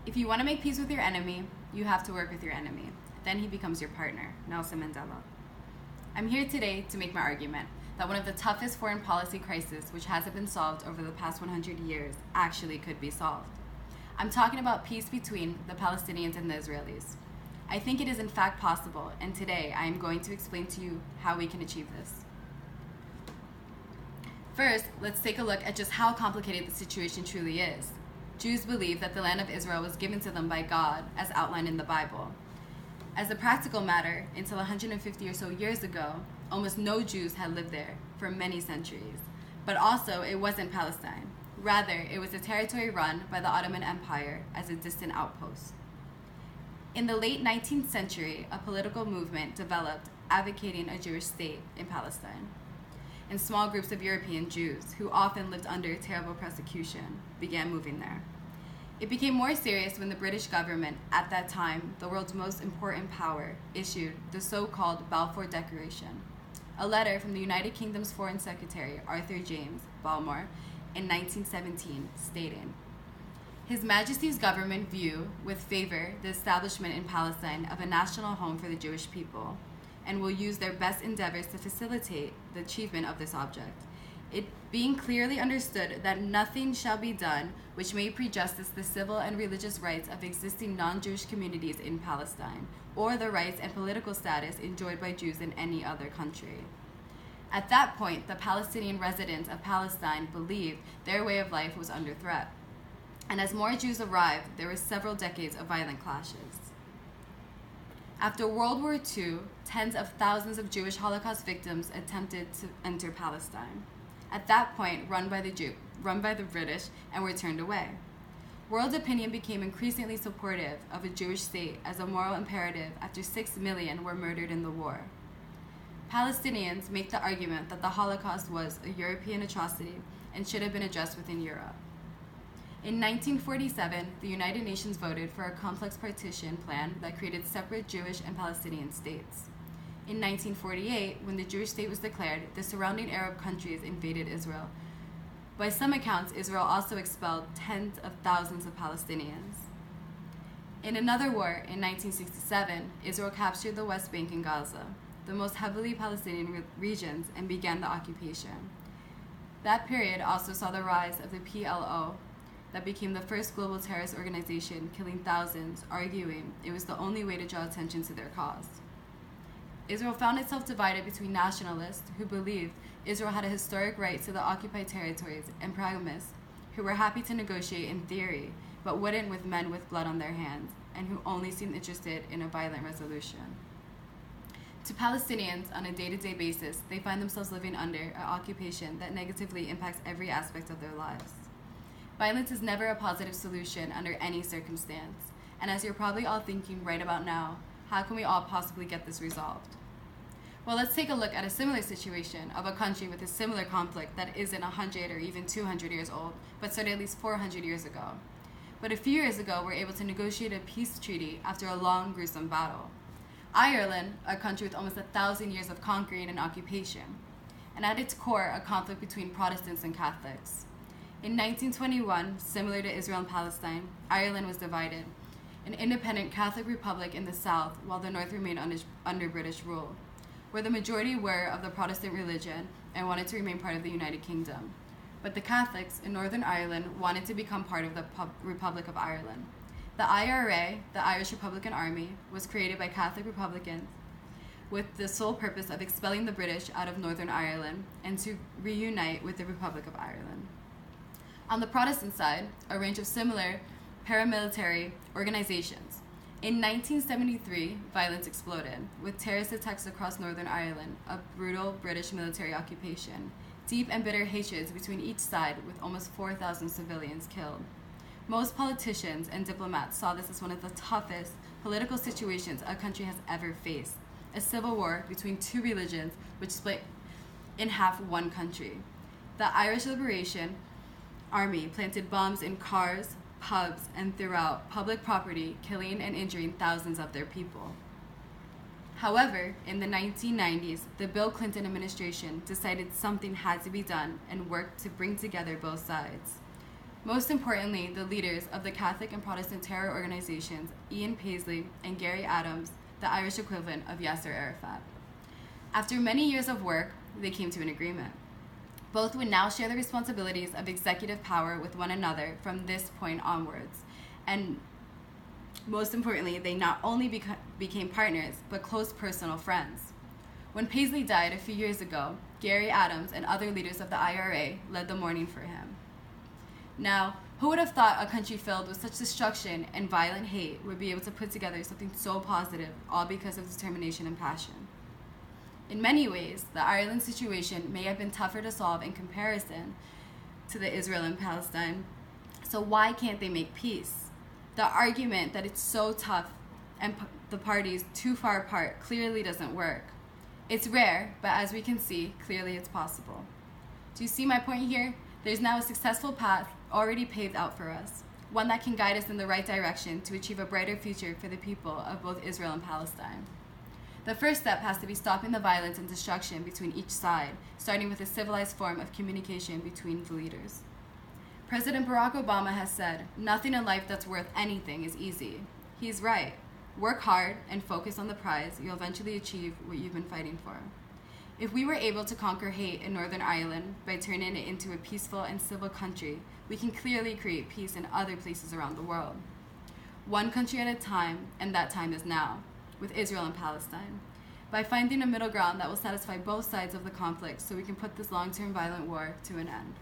If you want to make peace with your enemy, you have to work with your enemy. Then he becomes your partner. Nelson Mandela. I'm here today to make my argument that one of the toughest foreign policy crises which hasn't been solved over the past 100 years actually could be solved. I'm talking about peace between the Palestinians and the Israelis. I think it is in fact possible, and today I am going to explain to you how we can achieve this. First, let's take a look at just how complicated the situation truly is. Jews believe that the land of Israel was given to them by God, as outlined in the Bible. As a practical matter, until 150 or so years ago, almost no Jews had lived there for many centuries. But also, it wasn't Palestine. Rather, it was a territory run by the Ottoman Empire as a distant outpost. In the late 19th century, a political movement developed advocating a Jewish state in Palestine. And small groups of European Jews, who often lived under terrible persecution, began moving there. It became more serious when the British government, at that time the world's most important power, issued the so-called Balfour Declaration, a letter from the United Kingdom's Foreign Secretary, Arthur James Balfour, in 1917, stating, "His Majesty's government view with favor the establishment in Palestine of a national home for the Jewish people, and will use their best endeavors to facilitate the achievement of this object, it being clearly understood that nothing shall be done which may prejudice the civil and religious rights of existing non-Jewish communities in Palestine, or the rights and political status enjoyed by Jews in any other country." At that point, the Palestinian residents of Palestine believed their way of life was under threat. And as more Jews arrived, there were several decades of violent clashes. After World War II, tens of thousands of Jewish Holocaust victims attempted to enter Palestine. At that point, run by the British, and were turned away. World opinion became increasingly supportive of a Jewish state as a moral imperative after 6 million were murdered in the war. Palestinians make the argument that the Holocaust was a European atrocity and should have been addressed within Europe. In 1947, the United Nations voted for a complex partition plan that created separate Jewish and Palestinian states. In 1948, when the Jewish state was declared, the surrounding Arab countries invaded Israel. By some accounts, Israel also expelled tens of thousands of Palestinians. In another war, in 1967, Israel captured the West Bank and Gaza, the most heavily Palestinian regions, and began the occupation. That period also saw the rise of the PLO, that became the first global terrorist organization, killing thousands, arguing it was the only way to draw attention to their cause. Israel found itself divided between nationalists, who believed Israel had a historic right to the occupied territories, and pragmatists, who were happy to negotiate in theory, but wouldn't with men with blood on their hands, and who only seemed interested in a violent resolution. To Palestinians, on a day-to-day basis, they find themselves living under an occupation that negatively impacts every aspect of their lives. Violence is never a positive solution under any circumstance, and as you're probably all thinking right about now, how can we all possibly get this resolved? Well, let's take a look at a similar situation of a country with a similar conflict that isn't 100 or even 200 years old, but started at least 400 years ago. But a few years ago, we were able to negotiate a peace treaty after a long, gruesome battle. Ireland, a country with almost 1,000 years of conquering and occupation, and at its core, a conflict between Protestants and Catholics. In 1921, similar to Israel and Palestine, Ireland was divided, an independent Catholic republic in the south, while the north remained under British rule, where the majority were of the Protestant religion and wanted to remain part of the United Kingdom. But the Catholics in Northern Ireland wanted to become part of the Republic of Ireland. The IRA, the Irish Republican Army, was created by Catholic Republicans with the sole purpose of expelling the British out of Northern Ireland and to reunite with the Republic of Ireland. On the Protestant side, a range of similar paramilitary organizations. In 1973, violence exploded, with terrorist attacks across Northern Ireland, a brutal British military occupation, deep and bitter hatreds between each side, with almost 4,000 civilians killed. Most politicians and diplomats saw this as one of the toughest political situations a country has ever faced, a civil war between two religions which split in half one country. The Irish Liberation Army planted bombs in cars, pubs, and throughout public property, killing and injuring thousands of their people. However, in the 1990s, the Bill Clinton administration decided something had to be done and worked to bring together both sides. Most importantly, the leaders of the Catholic and Protestant terror organizations, Ian Paisley and Gary Adams, the Irish equivalent of Yasser Arafat. After many years of work, they came to an agreement. Both would now share the responsibilities of executive power with one another from this point onwards. And most importantly, they not only became partners, but close personal friends. When Paisley died a few years ago, Gary Adams and other leaders of the IRA led the mourning for him. Now, who would have thought a country filled with such destruction and violent hate would be able to put together something so positive, all because of determination and passion? In many ways, the Ireland situation may have been tougher to solve in comparison to the Israel and Palestine. So why can't they make peace? The argument that it's so tough and the parties too far apart clearly doesn't work. It's rare, but as we can see, clearly it's possible. Do you see my point here? There's now a successful path already paved out for us, one that can guide us in the right direction to achieve a brighter future for the people of both Israel and Palestine. The first step has to be stopping the violence and destruction between each side, starting with a civilized form of communication between the leaders. President Barack Obama has said, "Nothing in life that's worth anything is easy." He's right. Work hard and focus on the prize. You'll eventually achieve what you've been fighting for. If we were able to conquer hate in Northern Ireland by turning it into a peaceful and civil country, we can clearly create peace in other places around the world. One country at a time, and that time is now, with Israel and Palestine, by finding a middle ground that will satisfy both sides of the conflict so we can put this long-term violent war to an end.